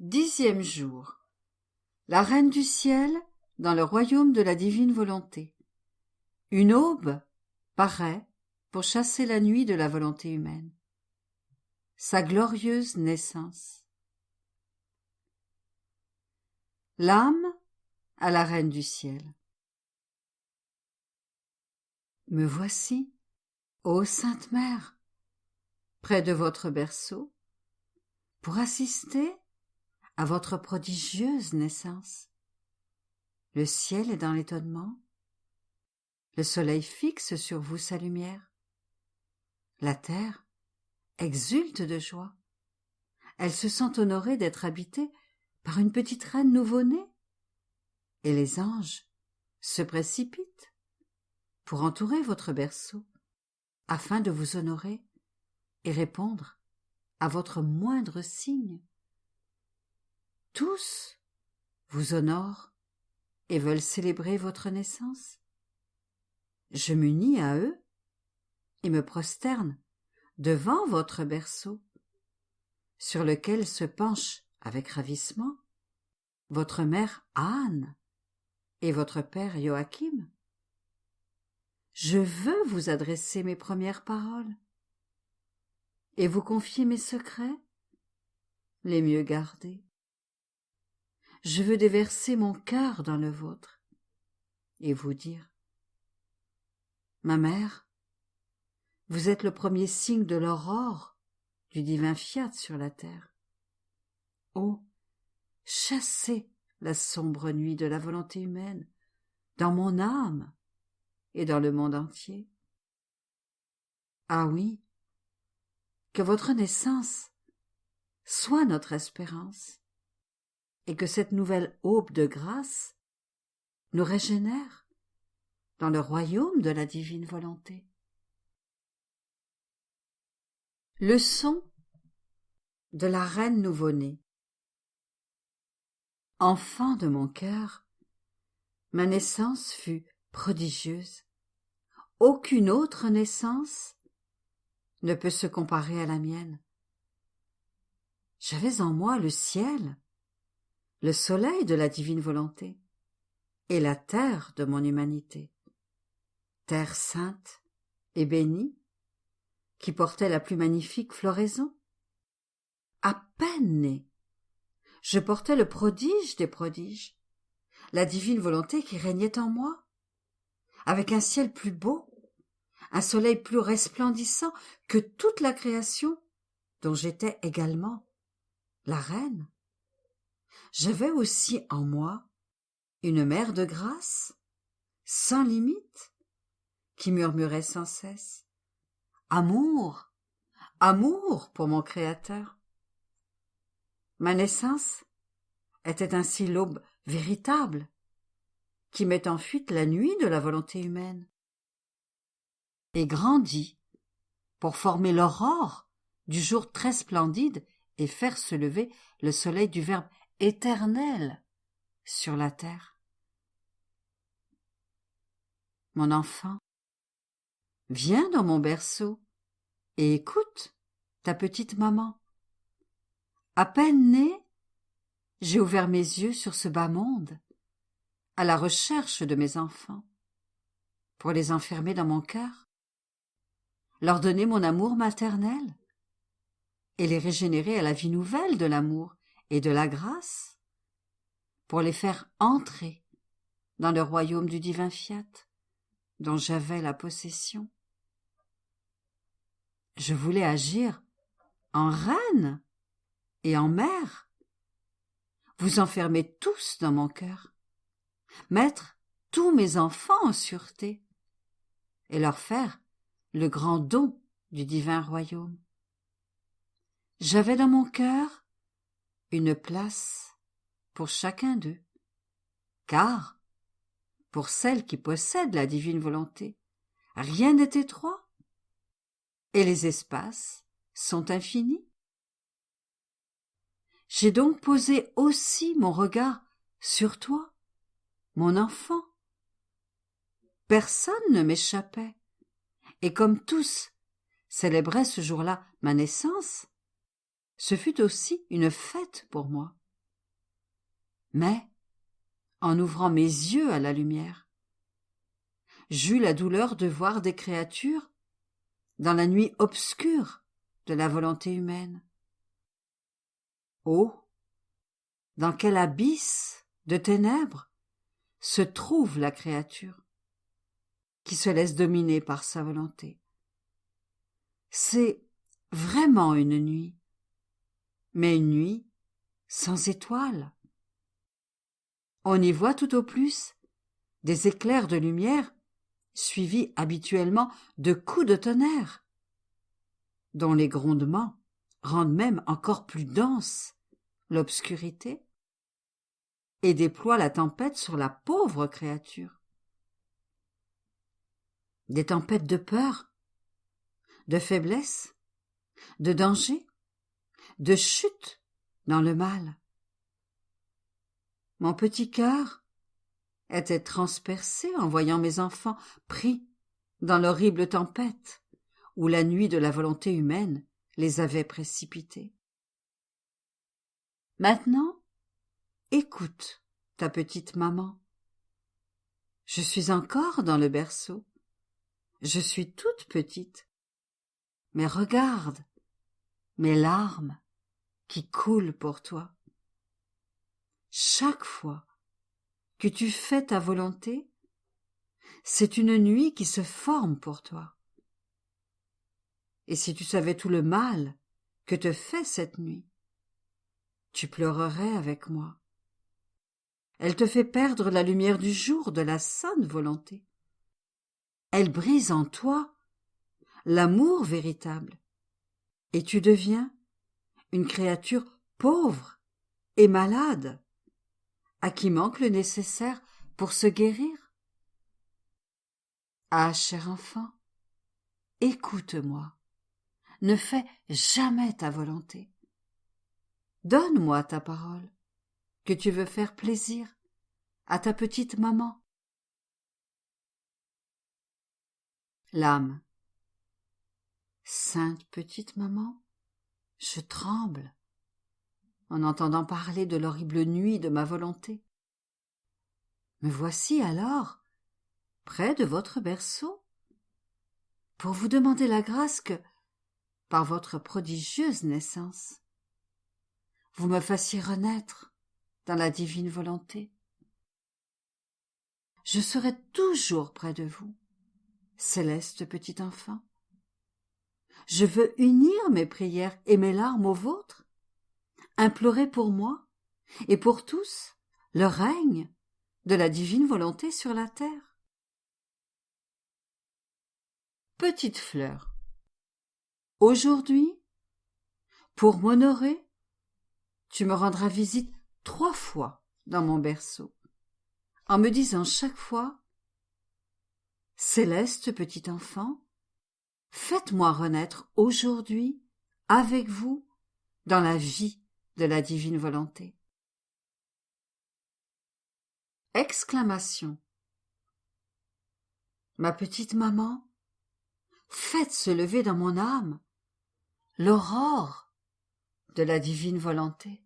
10e jour. La Reine du Ciel dans le royaume de la divine volonté. Une aube paraît pour chasser la nuit de la volonté humaine. Sa glorieuse naissance. L'âme à la Reine du Ciel. Me voici, ô Sainte Mère, près de votre berceau, pour assister à votre prodigieuse naissance. Le ciel est dans l'étonnement, le soleil fixe sur vous sa lumière. La terre exulte de joie, elle se sent honorée d'être habitée par une petite reine nouveau-née, et les anges se précipitent pour entourer votre berceau, afin de vous honorer et répondre à votre moindre signe. Tous vous honorent et veulent célébrer votre naissance. Je m'unis à eux et me prosterne devant votre berceau, sur lequel se penche avec ravissement votre mère Anne et votre père Joachim. Je veux vous adresser mes premières paroles et vous confier mes secrets les mieux gardés. Je veux déverser mon cœur dans le vôtre et vous dire: ma mère, vous êtes le premier signe de l'aurore du divin fiat sur la terre. Oh, chassez la sombre nuit de la volonté humaine dans mon âme et dans le monde entier. Ah oui, que votre naissance soit notre espérance, et que cette nouvelle aube de grâce nous régénère dans le royaume de la divine volonté. Leçon de la reine nouveau-née. Enfant de mon cœur, ma naissance fut prodigieuse. Aucune autre naissance ne peut se comparer à la mienne. J'avais en moi le ciel, le soleil de la divine volonté, et la terre de mon humanité, terre sainte et bénie, qui portait la plus magnifique floraison. À peine né, je portais le prodige des prodiges, la divine volonté qui régnait en moi, avec un ciel plus beau, un soleil plus resplendissant que toute la création, dont j'étais également la reine. J'avais aussi en moi une mère de grâce, sans limite, qui murmurait sans cesse: amour, amour pour mon Créateur. Ma naissance était ainsi l'aube véritable qui met en fuite la nuit de la volonté humaine et grandit pour former l'aurore du jour très splendide et faire se lever le soleil du Verbe éternel sur la terre. Mon enfant, viens dans mon berceau et écoute ta petite maman. À peine née, j'ai ouvert mes yeux sur ce bas monde, à la recherche de mes enfants, pour les enfermer dans mon cœur, leur donner mon amour maternel et les régénérer à la vie nouvelle de l'amour et de la grâce, pour les faire entrer dans le royaume du divin fiat dont j'avais la possession. Je voulais agir en reine et en mère, vous enfermer tous dans mon cœur, mettre tous mes enfants en sûreté et leur faire le grand don du divin royaume. J'avais dans mon cœur une place pour chacun d'eux, car, pour celle qui possède la divine volonté, rien n'est étroit, et les espaces sont infinis. J'ai donc posé aussi mon regard sur toi, mon enfant. Personne ne m'échappait, et comme tous célébraient ce jour-là ma naissance, ce fut aussi une fête pour moi. Mais, en ouvrant mes yeux à la lumière, j'eus la douleur de voir des créatures dans la nuit obscure de la volonté humaine. Oh, dans quel abysse de ténèbres se trouve la créature qui se laisse dominer par sa volonté. C'est vraiment une nuit, mais une nuit sans étoiles. On y voit tout au plus des éclairs de lumière suivis habituellement de coups de tonnerre, dont les grondements rendent même encore plus dense l'obscurité et déploient la tempête sur la pauvre créature. Des tempêtes de peur, de faiblesse, de danger, de chute dans le mal. Mon petit cœur était transpercé en voyant mes enfants pris dans l'horrible tempête où la nuit de la volonté humaine les avait précipités. Maintenant, écoute ta petite maman. Je suis encore dans le berceau. Je suis toute petite. Mais regarde mes larmes qui coulent pour toi. Chaque fois que tu fais ta volonté, c'est une nuit qui se forme pour toi. Et si tu savais tout le mal que te fait cette nuit, tu pleurerais avec moi. Elle te fait perdre la lumière du jour de la sainte volonté. Elle brise en toi l'amour véritable, et tu deviens une créature pauvre et malade, à qui manque le nécessaire pour se guérir. Ah, cher enfant, écoute-moi, ne fais jamais ta volonté. Donne-moi ta parole, que tu veux faire plaisir à ta petite maman. L'âme. Sainte petite maman, je tremble en entendant parler de l'horrible nuit de ma volonté. Me voici alors près de votre berceau pour vous demander la grâce que, par votre prodigieuse naissance, vous me fassiez renaître dans la divine volonté. Je serai toujours près de vous, céleste petit enfant. Je veux unir mes prières et mes larmes aux vôtres, implorer pour moi et pour tous le règne de la divine volonté sur la terre. Petite fleur, aujourd'hui, pour m'honorer, tu me rendras visite 3 fois dans mon berceau, en me disant chaque fois « Céleste petit enfant, faites-moi renaître aujourd'hui avec vous dans la vie de la divine volonté. » Exclamation. Ma petite maman, faites se lever dans mon âme l'aurore de la divine volonté.